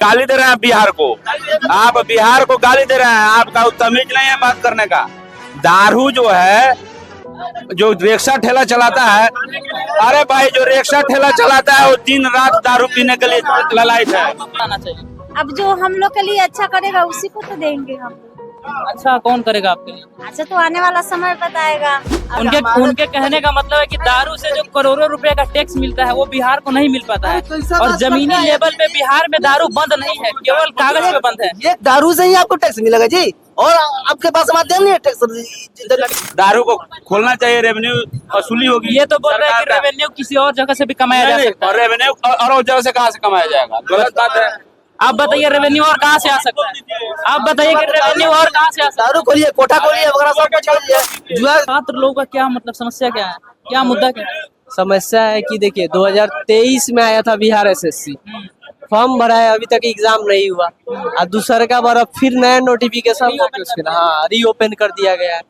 गाली दे रहे हैं बिहार को। आप बिहार को गाली दे रहे हैं, आपका तमीज नहीं है बात करने का। दारू जो है, जो रिक्शा ठेला चलाता है, अरे भाई जो रिक्शा ठेला चलाता है वो दिन रात दारू पीने के लिए ललायत है। अब जो हम लोग के लिए अच्छा करेगा उसी को तो देंगे हम। अच्छा कौन करेगा आपके लिए? अच्छा तो आने वाला समय बताएगा। उनके कहने का मतलब है कि दारू से जो करोड़ों रुपए का टैक्स मिलता है वो बिहार को नहीं मिल पाता है, और जमीनी लेवल पे बिहार में दारू बंद नहीं है, केवल कागज पे बंद है। ये दारू से ही आपको टैक्स मिलेगा जी, और आपके पास माध्यम नहीं है टैक्स। दारू को खोलना चाहिए, रेवेन्यू वसूली होगी। ये तो बोल रहे हैं कि रेवेन्यू किसी और जगह से भी कमाया जा सकता है। और रेवेन्यू और जगह से कहाँ से कमाया जाएगा? गलत बात है। आप बताइए रेवेन्यू और कहाँ से आ सकता है? आप बताइए कि रेवेन्यू और कहाँ से आ सकता है? दारू खोलिए, कोठा खोलिए वगैरह सब कुछ खोलिए। जुआ छात्र लोगों का क्या मतलब समस्या क्या है, क्या मुद्दा क्या है? समस्या है कि देखिए 2023 में आया था बिहार एसएससी, फॉर्म भरा है, अभी तक एग्जाम नहीं हुआ, और दूसरा का बार फिर नया नोटिफिकेशन रीओपन कर दिया गया है।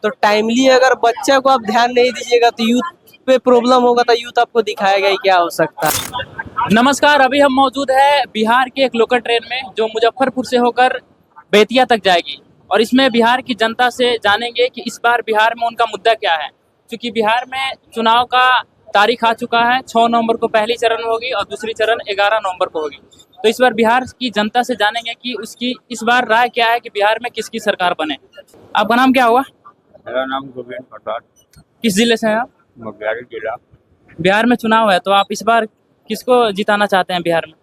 तो टाइमली अगर बच्चे को आप ध्यान नहीं दीजिएगा तो यूथ पे प्रॉब्लम होगा, तो यूथ आपको दिखाएगा ही क्या हो सकता है। नमस्कार, अभी हम मौजूद है बिहार के एक लोकल ट्रेन में जो मुजफ्फरपुर से होकर बेतिया तक जाएगी, और इसमें बिहार की जनता से जानेंगे कि इस बार बिहार में उनका मुद्दा क्या है। क्योंकि बिहार में चुनाव का तारीख आ चुका है, 6 नवंबर को पहली चरण होगी और दूसरी चरण 11 नवंबर को होगी। तो इस बार बिहार की जनता से जानेंगे कि उसकी इस बार राय क्या है कि बिहार में किसकी सरकार बने। आपका नाम क्या हुआ? मेरा नाम गोविंद प्रसाद, किस जिले से हैं आप? मोतिहारी जिला। बिहार में चुनाव है, तो आप इस बार किसको जिताना चाहते हैं बिहार में?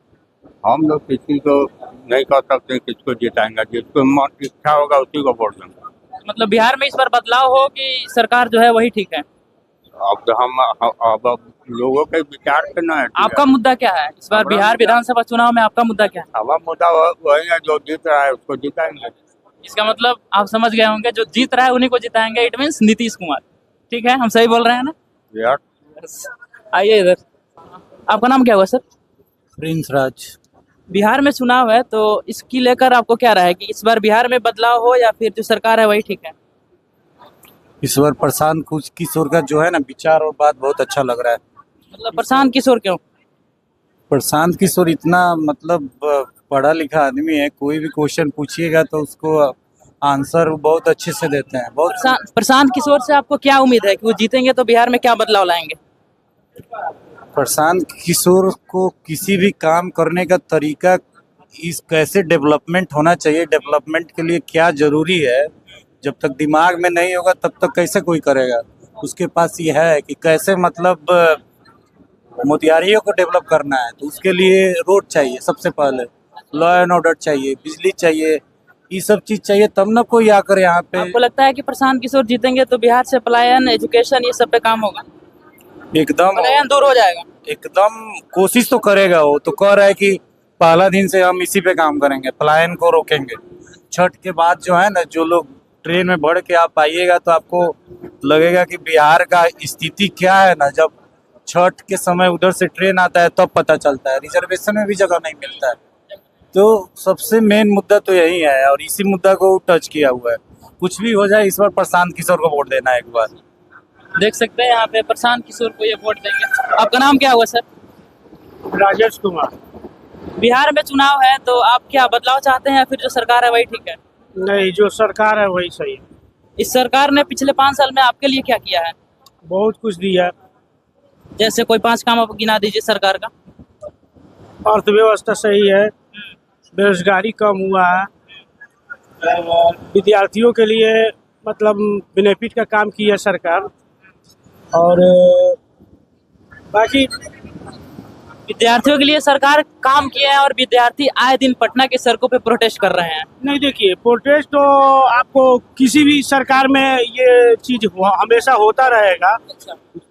हम लोग किसी को नहीं कह सकते किसको जिताएंगे, जिसको इच्छा होगा उसी को वोट देंगे। मतलब बिहार में इस बार बदलाव हो कि सरकार जो है वही ठीक है? अब हम अब लोगों के विचार पे ना है। आपका मुद्दा क्या है इस बार बिहार विधानसभा चुनाव में? आपका मुद्दा क्या है? हवा मुद्दा वही है, जो जीत रहा है उसको जिताएंगे। इसका मतलब आप समझ गए होंगे, जो जीत रहा है उन्हीं को जिताएंगे। It means Nitish Kumar. ठीक है, हम सही बोल रहे हैं ना? यार आइए इधर। आपका नाम क्या हुआ सर? प्रिंस राज। बिहार में चुनाव है, तो इसकी लेकर आपको क्या राय है कि इस बार बिहार में बदलाव हो या फिर जो सरकार है वही ठीक है? इस बार प्रशांत किशोर का जो है ना विचार और बात बहुत अच्छा लग रहा है। मतलब प्रशांत किशोर क्यों? प्रशांत किशोर इतना मतलब पढ़ा लिखा आदमी है, कोई भी क्वेश्चन पूछिएगा तो उसको आंसर बहुत अच्छे से देते हैं। बहुत प्रशांत किशोर से आपको क्या उम्मीद है कि वो जीतेंगे तो बिहार में क्या बदलाव लाएंगे? प्रशांत किशोर को किसी भी काम करने का तरीका, इस कैसे डेवलपमेंट होना चाहिए, डेवलपमेंट के लिए क्या जरूरी है, जब तक दिमाग में नहीं होगा तब तक कैसे कोई करेगा। उसके पास ये है कि कैसे मतलब मोतिहारियों को डेवलप करना है, तो उसके लिए रोड चाहिए, सबसे पहले लॉ एंड ऑर्डर चाहिए, बिजली चाहिए, ये सब चीज चाहिए, तब ना कोई आकर यहाँ पे। आपको लगता है कि प्रशांत किशोर जीतेंगे तो बिहार से पलायन, एजुकेशन, ये सब पे काम होगा? एकदम पलायन दूर हो जाएगा। एकदम कोशिश तो करेगा। वो तो कह रहा है कि पहला दिन से हम इसी पे काम करेंगे, पलायन को रोकेंगे। छठ के बाद जो है ना, जो लोग ट्रेन में बढ़ के आप आइएगा तो आपको लगेगा कि बिहार का स्थिति क्या है ना। जब छठ के समय उधर से ट्रेन आता है तब पता चलता है, रिजर्वेशन में भी जगह नहीं मिलता है। तो सबसे मेन मुद्दा तो यही है, और इसी मुद्दा को टच किया हुआ है। कुछ भी हो जाए, इस बार प्रशांत किशोर को वोट देना है एक बार। देख सकते हैं यहाँ पे प्रशांत किशोर को ये वोट देंगे। आपका नाम क्या हुआ सर? राजेश कुमार। बिहार में चुनाव है, तो आप क्या बदलाव चाहते हैं या फिर जो सरकार है वही ठीक है? नहीं, जो सरकार है वही सही है। इस सरकार ने पिछले 5 साल में आपके लिए क्या किया है? बहुत कुछ दिया। जैसे कोई 5 काम आप गिना दीजिए सरकार का। अर्थव्यवस्था सही है, बेरोजगारी कम हुआ है, विद्यार्थियों के लिए मतलब बेनिफिट का काम किया सरकार, और बाकी विद्यार्थियों के लिए सरकार काम किया है, और विद्यार्थी आए दिन पटना के सड़कों पे प्रोटेस्ट कर रहे हैं। नहीं, देखिए प्रोटेस्ट तो आपको किसी भी सरकार में ये चीज हमेशा होता रहेगा।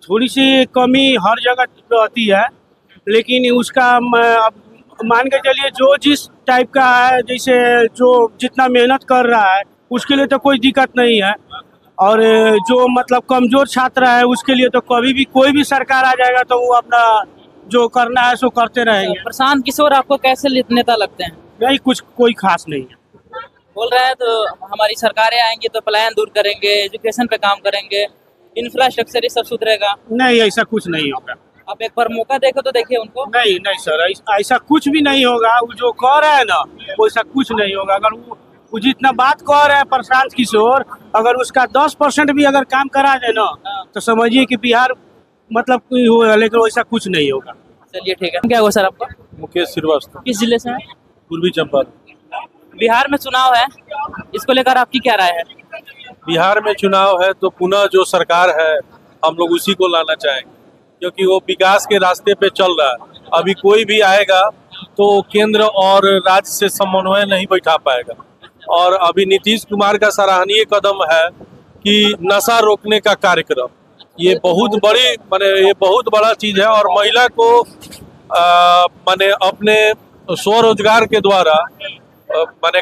थोड़ी सी कमी हर जगह रहती है, लेकिन उसका अब मान के चलिए जो जिस टाइप का है, जैसे जो जितना मेहनत कर रहा है उसके लिए तो कोई दिक्कत नहीं है, और जो मतलब कमजोर छात्र है उसके लिए तो कभी भी कोई भी सरकार आ जाएगा तो वो अपना जो करना है सो करते रहेंगे। प्रशांत किशोर आपको कैसे नेता लगते हैं? नहीं, कुछ कोई खास नहीं है। बोल रहे हैं तो हमारी सरकारें आएंगी तो पलायन दूर करेंगे, एजुकेशन पे काम करेंगे, इंफ्रास्ट्रक्चर ये सब सुधरेगा। नहीं, ऐसा कुछ नहीं होगा। आप एक बार मौका देखो तो देखिए उनको। नहीं नहीं सर, ऐसा कुछ भी नहीं होगा। वो जो कह रहे हैं ना, वैसा कुछ नहीं होगा। अगर वो जितना बात कह रहे हैं प्रशांत किशोर, अगर उसका 10% भी अगर काम करा दे ना, तो समझिए कि बिहार मतलब कोई होगा, लेकिन वैसा कुछ नहीं होगा। चलिए ठीक है। क्या हुआ सर आपका? मुकेश श्रीवास्तव, किस जिले से हैं? पूर्वी चंपारण। बिहार में चुनाव है, इसको लेकर आपकी क्या राय है? बिहार में चुनाव है तो पुनः जो सरकार है हम लोग उसी को लाना चाहेंगे, क्योंकि वो विकास के रास्ते पे चल रहा है। अभी कोई भी आएगा तो केंद्र और राज्य से समन्वय नहीं बैठा पाएगा। और अभी नीतीश कुमार का सराहनीय कदम है कि नशा रोकने का कार्यक्रम, ये बहुत बड़ी ये बहुत बड़ा चीज है। और महिला को अपने स्वरोजगार के द्वारा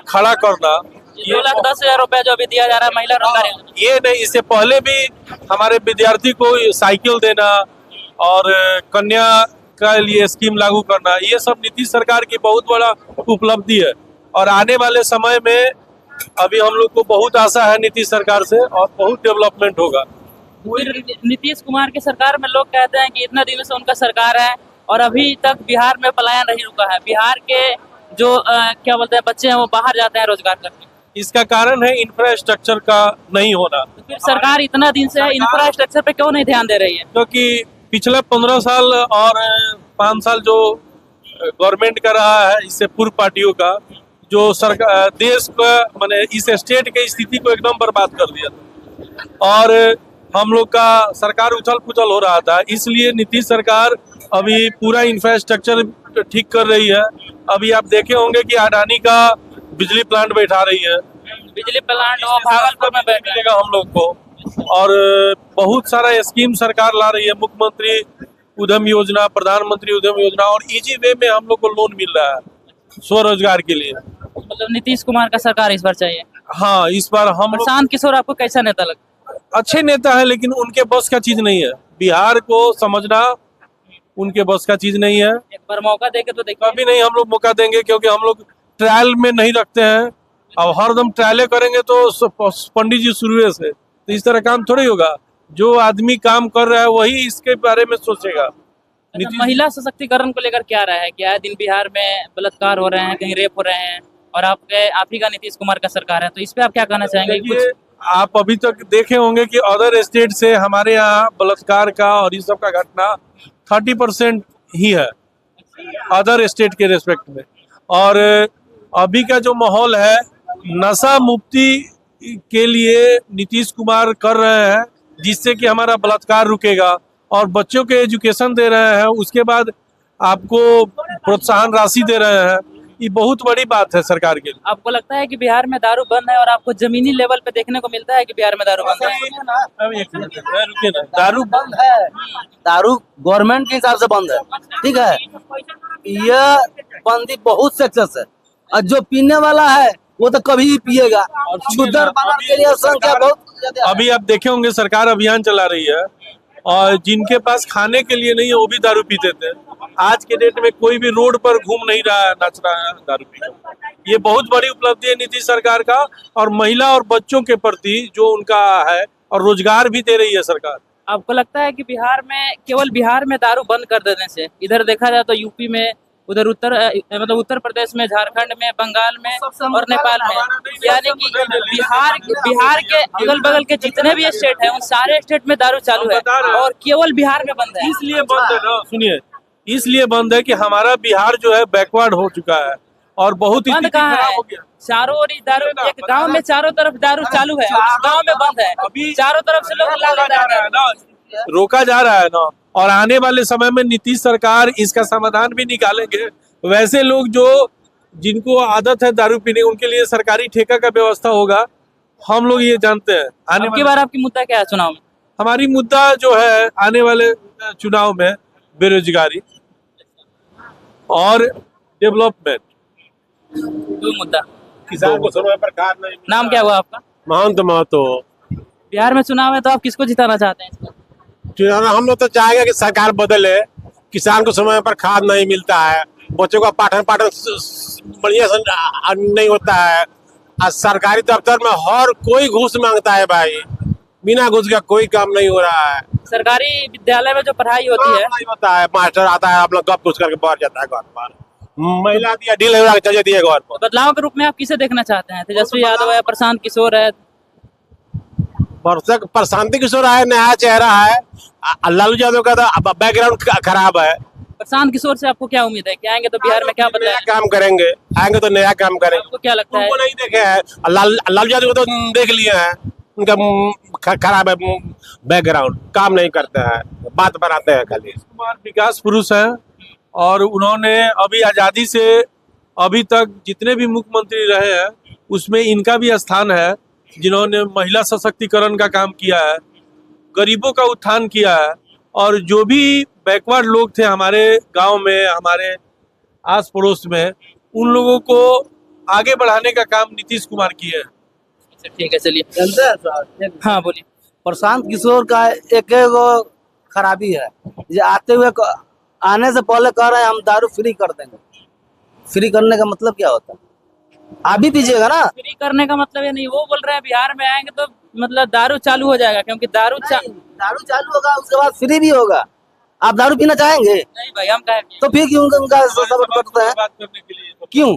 खड़ा करना, 2,10,000 रुपया जो अभी दिया जा रहा है महिला रोजगार योजना। ये नहीं, इससे पहले भी हमारे विद्यार्थी को साइकिल देना और कन्या के लिए स्कीम लागू करना, ये सब नीतीश सरकार की बहुत बड़ा उपलब्धि है। और आने वाले समय में अभी हम लोग को बहुत आशा है नीतीश सरकार से, और बहुत डेवलपमेंट होगा। नीतीश कुमार की सरकार में लोग कहते हैं कि इतना दिनों से उनका सरकार है और अभी तक बिहार में पलायन नहीं रुका है। बिहार के जो क्या बोलते हैं बच्चे हैं वो बाहर जाते हैं रोजगार करने। इसका कारण है इंफ्रास्ट्रक्चर का नहीं होना। तो फिर सरकार इतना दिन से इंफ्रास्ट्रक्चर पे क्यों नहीं ध्यान दे रही है? क्योंकि पिछले 15 साल और 5 साल जो गवर्नमेंट का रहा है, इससे पूर्व पार्टियों का, जो सरकार देश का इस स्टेट की स्थिति को एकदम बर्बाद कर दिया और हम लोग का सरकार उछल पुछल हो रहा था। इसलिए नीतीश सरकार अभी पूरा इंफ्रास्ट्रक्चर ठीक कर रही है। अभी आप देखे होंगे कि अडानी का बिजली प्लांट बैठा रही है, बिजली प्लांट वो भागलपुर में मिलेगा हम लोग को। और बहुत सारा स्कीम सरकार ला रही है, मुख्यमंत्री उद्यम योजना, प्रधानमंत्री उद्यम योजना, और इजी वे में हम लोग को लोन मिल रहा है स्वरोजगार के लिए। मतलब नीतीश कुमार का सरकार इस बार चाहिए। हाँ, इस बार हम प्रशांत किशोर आपको कैसा नेता लगता? अच्छे नेता है, लेकिन उनके बस का चीज नहीं है। बिहार को समझना उनके बस का चीज नहीं है। एक बार मौका देके तो देखिए। कभी नहीं हम लोग मौका देंगे, क्योंकि हम लोग ट्रायल में नहीं रखते हैं। अब हरदम ट्रायले करेंगे तो पंडित जी शुरू से, तो इस तरह काम थोड़ी होगा। जो आदमी काम कर रहा है वही इसके बारे में सोचेगा। महिला सशक्तिकरण को लेकर क्या राय है? क्या दिन बिहार में बलात्कार हो रहे हैं, कहीं रेप हो रहे हैं, और आप ही का नीतीश कुमार का सरकार है, तो इस पे आप क्या कहना चाहेंगे? कुछ आप अभी तक देखे होंगे कि अदर स्टेट से हमारे यहाँ बलात्कार का और इस सब का घटना 30% ही है अदर स्टेट के रेस्पेक्ट में। और अभी का जो माहौल है, नशा मुक्ति के लिए नीतीश कुमार कर रहे हैं, जिससे कि हमारा बलात्कार रुकेगा। और बच्चों के एजुकेशन दे रहे हैं, उसके बाद आपको प्रोत्साहन राशि दे रहे हैं। ये बहुत बड़ी बात है सरकार के लिए। आपको लगता है कि बिहार में दारू बंद है, और आपको जमीनी लेवल पे देखने को मिलता है कि बिहार में दारू बंद है? अब एक मिनट रुकिए ना, दारू बंद है, दारू गवर्नमेंट के हिसाब से बंद है, ठीक है। यह बंदी बहुत सक्सेस है, और जो पीने वाला है वो तो कभी भी पिएगा। शुद्धर बनाने के लिए संख्या बहुत। अभी आप देखे होंगे सरकार अभियान चला रही है, और जिनके पास खाने के लिए नहीं है वो भी दारू पीते थे। आज के डेट में कोई भी रोड पर घूम नहीं रहा है, नाच रहा है दारू पी। ये बहुत बड़ी उपलब्धि है नीतीश सरकार का, और महिला और बच्चों के प्रति जो उनका है, और रोजगार भी दे रही है सरकार। आपको लगता है कि बिहार में, केवल बिहार में दारू बंद कर देने से, इधर देखा जाए तो यूपी में, उधर उत्तर प्रदेश में, झारखंड में, बंगाल में और नेपाल में, यानी कि बिहार के अगल बगल के जितने भी स्टेट हैं उन सारे स्टेट में दारू चालू है, और केवल बिहार में बंद है। इसलिए बंद है ना, सुनिए, इसलिए बंद है कि हमारा बिहार जो है बैकवर्ड हो चुका है, और बहुत बंद कहाँ है? चारों ओर दारू, एक गांव में चारों तरफ दारू चालू है, गांव में बंद है। अभी चारों तरफ से लोग रोका जा रहा है ना। और आने वाले समय में नीतीश सरकार इसका समाधान भी निकालेंगे। वैसे लोग जो जिनको आदत है दारू पीने, उनके लिए सरकारी ठेका का व्यवस्था होगा, हम लोग ये जानते हैं। आने बार आपकी मुद्दा क्या है चुनाव में? हमारी मुद्दा जो है आने वाले चुनाव में बेरोजगारी और डेवलपमेंट। कोई मुद्दा? किसान को समय पर खाद नहीं। नाम क्या हुआ आपका? महंत महतो। बिहार में चुनाव है तो आप किसको जिताना चाहते हैं? हम लोग तो चाहेंगे कि सरकार बदले। किसान को समय पर खाद नहीं मिलता है, बच्चों का पाठन बढ़िया से नहीं होता है, और सरकारी दफ्तर में हर कोई घूस मांगता है भाई। बिना घूस का कोई काम नहीं हो रहा है। सरकारी विद्यालय में जो पढ़ाई होती है नहीं होता है, मास्टर आता है अपना गप कुछ करके बाहर जाता है घर पर, महिला आती है डील लगा के चल जाती है घर पर। बदलाव के रूप में आप किसे देखना चाहते हैं? तेजस्वी यादव है, प्रशांत किशोर है? प्रशांत किशोर है, नया चेहरा है। लालू यादव का तो बैकग्राउंड खराब है। प्रशांत किशोर से आपको क्या उम्मीद है कि आएंगे तो बिहार में क्या नया बदलाव? काम करेंगे, आएंगे तो नया काम करेंगे। आपको क्या लगता है? उनको नहीं देखे हैं, लालू यादव को तो देख लिए हैं, उनका खराब है बैकग्राउंड, काम नहीं करते हैं, बात बनाते हैं खाली। कुमार विकास पुरुष हैं और उन्होंने अभी आजादी से अभी तक जितने भी मुख्यमंत्री रहे हैं उसमें इनका भी स्थान है, जिन्होंने महिला सशक्तिकरण का काम किया है, गरीबों का उत्थान किया है, और जो भी बैकवर्ड लोग थे हमारे गांव में, हमारे आस पड़ोस में, उन लोगों को आगे बढ़ाने का काम नीतीश कुमार किए हैं। ठीक है, चलिए। जानते हैं सर, हाँ बोलिए। प्रशांत किशोर का एक खराबी है, ये आने से पहले कह रहे हैं हम दारू फ्री कर देंगे। फ्री करने का मतलब क्या होता है? आप भी पीजिएगा ना। फ्री करने का मतलब ये नहीं, वो बोल रहे हैं बिहार में आएंगे तो मतलब दारू चालू हो जाएगा, क्योंकि दारू चालू होगा, उसके बाद फ्री भी होगा। आप दारू पीना चाहेंगे? नहीं भाई, हम कहेंगे तो फिर क्यों उनका सपोर्ट करते हैं? बात करने के लिए क्यों?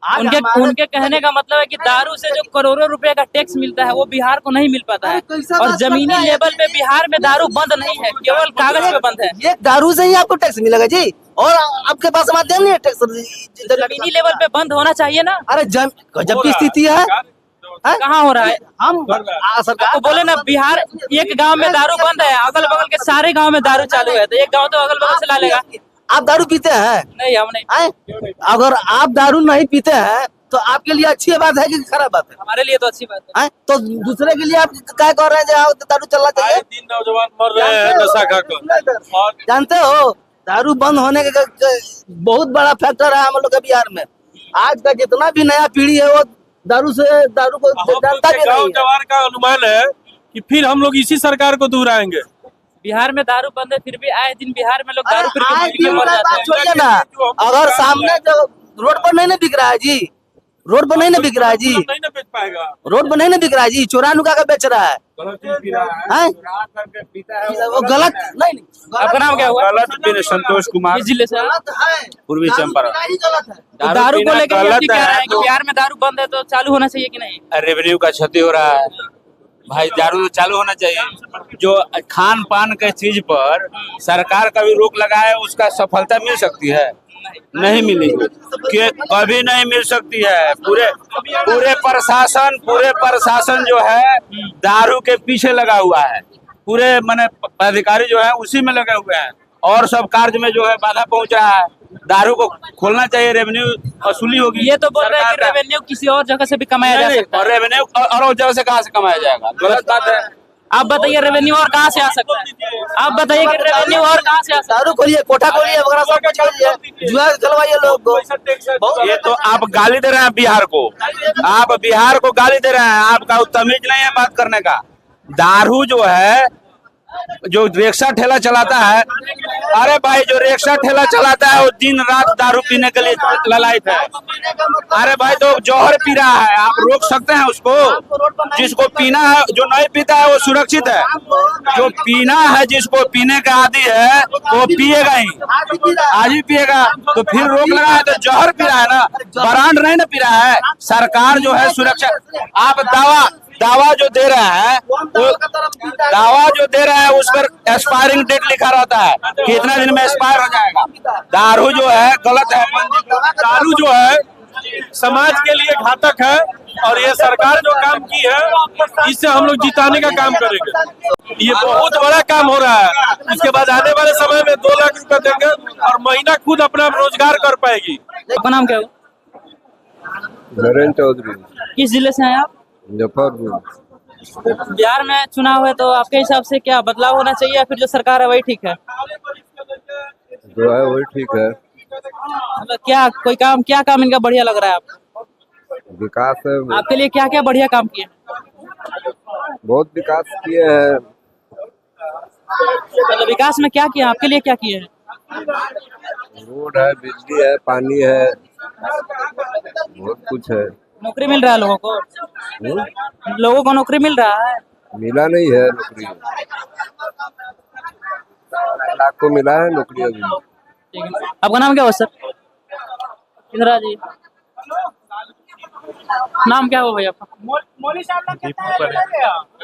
उनके कहने का मतलब है कि दारू से जो करोड़ों रुपए का टैक्स मिलता है वो बिहार को नहीं मिल पाता है, और जमीनी लेवल पे बिहार में दारू बंद नहीं है, केवल कागज पे बंद है। ये दारू से ही आपको टैक्स मिलेगा जी, और आपके पास माध्यम नहीं है टैक्स। जमीनी लेवल पे बंद होना चाहिए ना। अरे गजब की स्थिति है। कहाँ हो रहा है? हम सरकार को बोले ना, बिहार एक गांव में दारू बंद है, अगल बगल के सारे गांव में दारू चालू है, तो एक गांव तो अगल बगल से ला लेगा। आप दारू पीते हैं? नहीं, हम नहीं। अगर आप दारू नहीं पीते हैं तो आपके लिए अच्छी बात है कि खराब बात है? हमारे लिए तो अच्छी बात है। तो दूसरे के लिए आप क्या कह रहे हैं जो दारू चलना चाहिए? दिन नौजवान मर रहे हैं नशा खाकर। और जानते हो, दारू बंद होने का बहुत बड़ा फैक्टर है हम लोग के बिहार में। आज का जितना भी नया पीढ़ी है वो दारू को जानता भी नहीं है। जवार का अनुमान है कि फिर हम लोग इसी सरकार को दोहराएंगे। बिहार में दारू बंद है, फिर भी आए दिन बिहार में लोग दारू पी के मर जाते हैं। छोड़िए ना, अगर सामने जो रोड पर नहीं ना बिक रहा है जी, रोड पर नहीं ना बिक रहा है जी, नहीं ना बेच पाएगा, रोड पर नहीं ना बिक रहा है जी, चोरा नुका के बेच रहा है। वो गलत नहीं। आपका नाम क्या हुआ? गलत संतोष कुमार, किस जिले से? पूर्वी चंपारण। तो दारू को लेकर गलत कह रहे है हैं कि बिहार में दारू बंद है तो चालू होना चाहिए कि नहीं? रेवेन्यू का क्षति हो रहा है भाई, दारू तो चालू होना चाहिए। जो खान पान के चीज पर सरकार कभी रोक लगाए, उसका सफलता मिल सकती है? नहीं मिलेगी, कि कभी नहीं मिल सकती है। पूरे प्रशासन जो है दारू के पीछे लगा हुआ है, पूरे माने अधिकारी जो है उसी में लगे हुए हैं, और सब कार्य में जो है बाधा पहुंच रहा है। दारू को खोलना चाहिए, रेवेन्यू वसूली होगी। ये तो बोल रहे हैं कि रेवेन्यू किसी और जगह से भी कमाया जा सकता है। और रेवेन्यू और जगह से कहाँ से कमाया जाएगा? गलत बात है। आप बताइए रेवेन्यू और कहाँ से आ सकता है? आप बताइए कि रेवेन्यू और कहाँ से आ सकता है? दारू खोलिए, कोठा खोलिए, वगैरह सब कुछ खोलिए, जुआ चलवाइए लोग को। ये तो आप गाली दे रहे हैं बिहार को, आप बिहार को गाली दे रहे हैं। आपका तमीज नहीं है बात करने का। दारू जो है, जो रिक्शा ठेला चलाता है, अरे भाई जो रिक्शा ठेला चलाता है वो दिन रात दारू पीने के लिए ललायत है। अरे भाई तो जौहर पी रहा है, आप रोक सकते हैं उसको? जिसको पीना है, जो नहीं पीता है वो सुरक्षित है। जो पीना है, जिसको पीने का आदी है वो पिएगा ही, आज ही पिएगा। तो फिर रोक लगा है तो जौहर पी रहा है ना, ब्रांड नहीं ना पी रहा है। सरकार जो है सुरक्षा, आप दावा जो दे रहा है, दावा जो दे रहा है उस पर एक्सपायरिंग डेट लिखा रहता है, कितना दिन में एक्सपायर हो जाएगा। दारू जो है गलत है। दारू जो है समाज के लिए घातक है, और ये सरकार जो काम की है इससे हम लोग जिताने का काम करेंगे। ये बहुत बड़ा काम हो रहा है। इसके बाद आने वाले समय में 2 लाख रुपए देंगे और महिला खुद अपना रोजगार कर पाएगी। आपका नाम क्या है? नरेंद्र चौधरी। किस जिले से हैं आप? मुजफ्फरपुर। बिहार में चुनाव है तो आपके हिसाब से क्या बदलाव होना चाहिए, या फिर जो सरकार है वही ठीक है? जो है वही ठीक है। मतलब क्या काम इनका बढ़िया लग रहा है आपको? विकास है, आपके लिए क्या क्या बढ़िया काम किए? बहुत विकास किए हैं। मतलब विकास में क्या किया, आपके लिए क्या किए हैं? रोड है, बिजली है, पानी है, बहुत कुछ है। नौकरी मिल रहा है लोगों को? लोगों को नौकरी मिल रहा है? मिला नहीं है नौकरी। सबको मिला है नौकरी अभी। ठीक है, आपका नाम क्या हुआ सर? इधर आ जाइए। नाम क्या हुआ भाई आपका?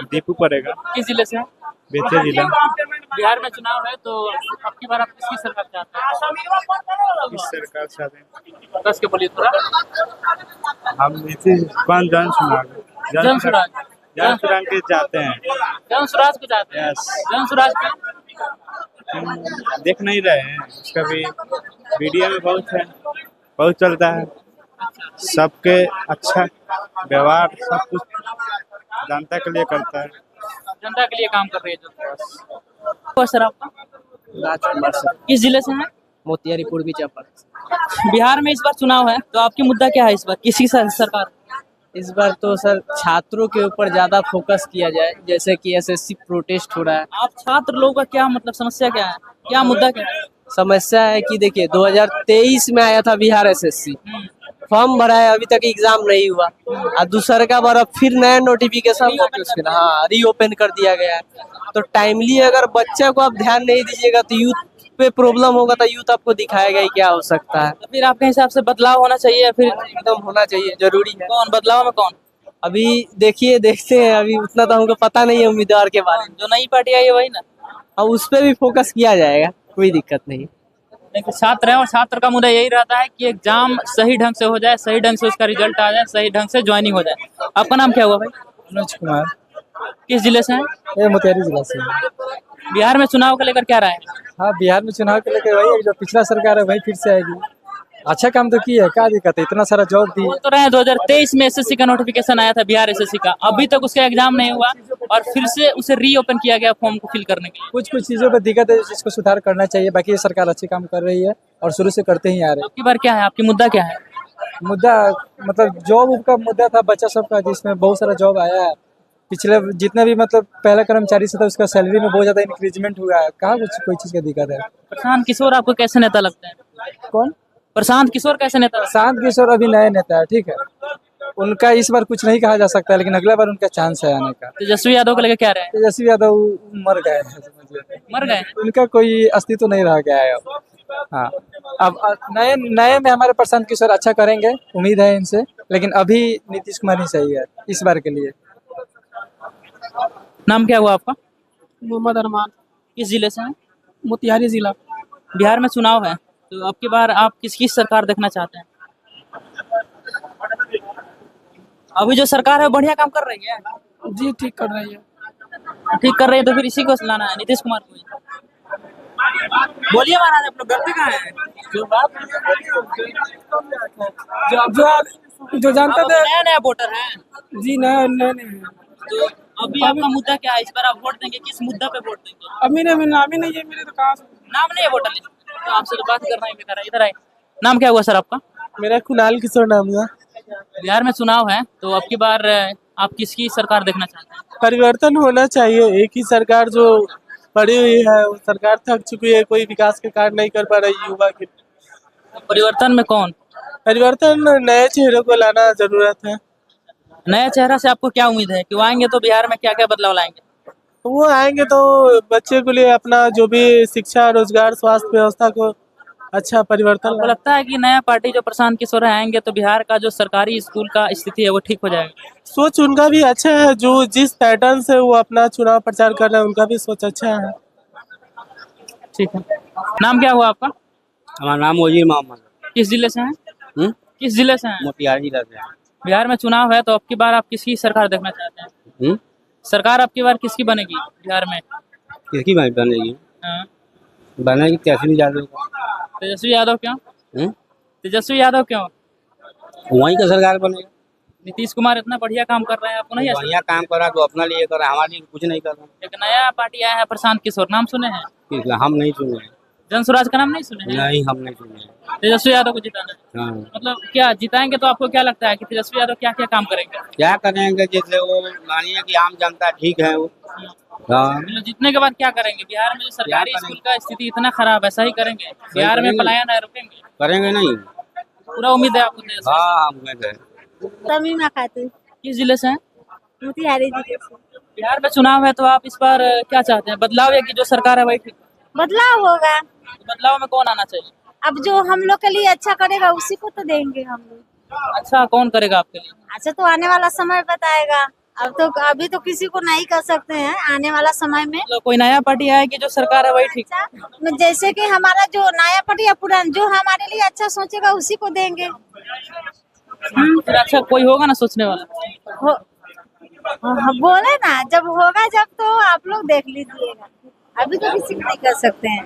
दीपू पड़ेगा। किस जिले से है? बेतिया जिला। बिहार में चुनाव है तो अब की बार आप किसकी सरकार चाहते हैं? इस सरकार चाहते कस के बोलिए थोड़ा। हम नीतीश कौन जन सुराग जन सुराज। जन सुराग के चाहते हैं। जन सुराज को चाहते हैं। जन सुराज पे हम देख नहीं रहे हैं, उसका भी वीडियो में बहुत है, बहुत चलता है। सबके अच्छा व्यवहार सब कुछ जनता के लिए करता है। जनता के लिए काम कर रही है जो। सर आपका? राजकुमार सर, किस जिले से हैं? मोतिहारी पूर्वी चंपारण। बिहार में इस बार चुनाव है तो आपकी मुद्दा क्या है इस बार? किसी सरकार? इस बार तो सर छात्रों के ऊपर ज्यादा फोकस किया जाए, जैसे कि एसएससी प्रोटेस्ट हो रहा है। आप छात्र लोगों का क्या मतलब समस्या क्या है? क्या मुद्दा क्या है? समस्या है कि देखिए 2023 में आया था बिहार एसएससी, फॉर्म भरा है, अभी तक एग्जाम नहीं हुआ, और दूसरा का बार अब फिर नया नोटिफिकेशन हाँ रीओपन कर दिया गया है। तो टाइमली अगर बच्चे को आप ध्यान नहीं दीजिएगा तो यूथ पे प्रॉब्लम होगा, तो यूथ आपको दिखाएगा ही क्या हो सकता है। तो फिर आपके हिसाब से बदलाव होना चाहिए या फिर एकदम होना चाहिए, जरूरी है। कौन बदलाव में कौन? अभी देखिए, देखते हैं, अभी उतना तो हमको पता नहीं है उम्मीदवार के बारे में। जो नई पार्टी आई है वही ना? अब उस पर भी फोकस किया जाएगा, कोई दिक्कत नहीं। देखिए छात्र है और छात्र का मुद्दा यही रहता है कि एग्जाम सही ढंग से हो जाए, सही ढंग से उसका रिजल्ट आ जाए, सही ढंग से ज्वाइनिंग हो जाए। आपका नाम क्या हुआ भाई? मनोज कुमार, किस जिले से हैं? ये मोतिहारी जिला से। बिहार में चुनाव को लेकर क्या राय है? हाँ, बिहार में चुनाव के लेकर वही जो पिछला सरकार है वही फिर से आएगी। अच्छा काम तो किया है, क्या दिक्कत है, इतना सारा जॉब दी। बोल तो रहे हैं 2023 में एसएससी का नोटिफिकेशन आया था, बिहार एसएससी का, अभी तक उसका एग्जाम नहीं हुआ और फिर से उसे रीओपन किया गया फॉर्म को फिल करने के लिए। कुछ कुछ चीजों पर दिक्कत है जिसको सुधार करना चाहिए, बाकी ये सरकार अच्छे काम कर रही है और शुरू से करते ही आ रहे आपकी बार क्या है? आपकी मुद्दा क्या है? हैं। मुद्दा मतलब जॉब का मुद्दा था बच्चा सबका, जिसमें बहुत सारा जॉब आया है। पिछले जितने भी मतलब पहला कर्मचारी से था उसका सैलरी में बहुत ज्यादा इंक्रीजमेंट हुआ है, कहाँ कुछ कोई चीज का दिक्कत है। प्रशांत किशोर आपको कैसे नेता लगता है? कौन? प्रशांत किशोर कैसे नेता? शांत किशोर अभी नए नेता है, ठीक है, उनका इस बार कुछ नहीं कहा जा सकता है, लेकिन अगला बार उनका चांस है आने का। तेजस्वी यादव को लेकर क्या रहे? तेजस्वी यादव मर गए हैं, समझिए। मर गए? उनका कोई अस्तित्व नहीं रह गया है अब। हाँ, अब नए नए में हमारे प्रशांत किशोर अच्छा करेंगे, उम्मीद है इनसे, लेकिन अभी नीतीश कुमार ही सही है इस बार के लिए। नाम क्या हुआ आपका? मोहम्मद अरमान, किस जिले से हैं? मोतिहारी जिला। बिहार में चुनाव है तो अब की बार आप किसकी सरकार देखना चाहते हैं? अभी जो सरकार है बढ़िया काम कर रही है? जी, ठीक कर रही है। ठीक कर रही है तो फिर इसी को लाना है, नीतीश कुमार को ही। बोलिए महाराज, आप लोग डरते कहाँ हैं? जो जानते थे, नया नया वोटर है जी नए तो अभी आपका मुद्दा क्या है? इस बार आप वोट देंगे, किस मुद्दा पे वोट देंगे? अभी नाम ही नहीं है मेरे, तो कहाँ नाम नहीं है वोटर लिस्ट तो आपसे तो बात करना ही बेकार है। इधर आए। नाम क्या हुआ सर आपका? मेरा कुणाल किशोर नाम हुआ। बिहार में चुनाव है तो अब की बार आप किसकी सरकार देखना चाहते हैं? परिवर्तन होना चाहिए, एक ही सरकार जो पड़ी हुई है वो सरकार थक चुकी है, कोई विकास के कार्य नहीं कर पा रही युवा के। परिवर्तन में कौन? परिवर्तन नए चेहरों को लाना जरूरत है। नया चेहरा से आपको क्या उम्मीद है कि वो आएंगे तो बिहार में क्या क्या बदलाव लाएंगे? वो आएंगे तो बच्चे के लिए अपना जो भी शिक्षा, रोजगार, स्वास्थ्य व्यवस्था को अच्छा परिवर्तन आपको लगता है कि नया पार्टी जो प्रशांत किशोर आएंगे तो बिहार का जो सरकारी स्कूल का स्थिति है वो ठीक हो जाएगा? सोच उनका भी अच्छा है, जो जिस पैटर्न से वो अपना चुनाव प्रचार कर रहे हैं उनका भी सोच अच्छा है। ठीक है। नाम क्या हुआ आपका? हमारा नाम वजीर मोहम्मद। किस जिले से हैं? किस जिले से हैं? मोतिहारी जिला से। बिहार में चुनाव है तो अब की बार आप किसकी सरकार देखना चाहते हैं? सरकार अब की बार किसकी बनेगी बिहार में? किसकी बनेगी? हाँ। बनेगी तेजस्वी यादव। तेजस्वी यादव क्यों? तेजस्वी यादव क्यों? वहीं का सरकार बनेगा। नीतीश कुमार इतना बढ़िया काम कर रहे हैं, आपको नहीं? बढ़िया काम कर रहा तो अपना लिए कर रहा, हमारे लिए कुछ नहीं कर रहा। एक नया पार्टी आया है प्रशांत किशोर, नाम सुने हैं? हम नहीं सुने हैं। जन स्वराज का नाम नहीं सुने हैं? नहीं, हम नहीं सुने हैं। तेजस्वी यादव को जिताना है। हाँ। मतलब क्या जिताएंगे तो आपको क्या लगता है कि तेजस्वी यादव क्या क्या काम करेंगे? क्या करेंगे, जैसे वो मानिए कि आम जनता ठीक है वो। हाँ। मतलब जीतने के बाद क्या करेंगे? बिहार में जो सरकारी स्कूल का स्थिति इतना खराब है, सही करेंगे? बिहार में पलायन है, रुकेंगे? करेंगे नहीं, पूरा उम्मीद है आपको? हाँ, उम्मीद है। तमीमा खातून, किस जिले से हैं? मोतिहारी जिले से। बिहार में चुनाव है तो आप इस बार क्या चाहते हैं, बदलाव या कि जो सरकार है वही ठीक? बदलाव होगा। बदलाव में कौन आना चाहिए? अब जो हम लोग के लिए अच्छा करेगा उसी को तो देंगे हम लोग। अच्छा कौन करेगा आपके लिए? अच्छा तो आने वाला समय बताएगा। अब तो अभी तो किसी को नहीं कर सकते हैं, आने वाला समय में मतलब कोई नया पार्टी आएगी जो सरकार है वही ठीक? अच्छा जैसे कि हमारा जो नया पार्टी या पुराना जो हमारे लिए अच्छा सोचेगा उसी को देंगे। फिर अच्छा कोई होगा ना सोचने वाला? बोले ना जब होगा जब तो आप लोग देख लीजिएगा, अभी तो किसी को नहीं कर सकते हैं।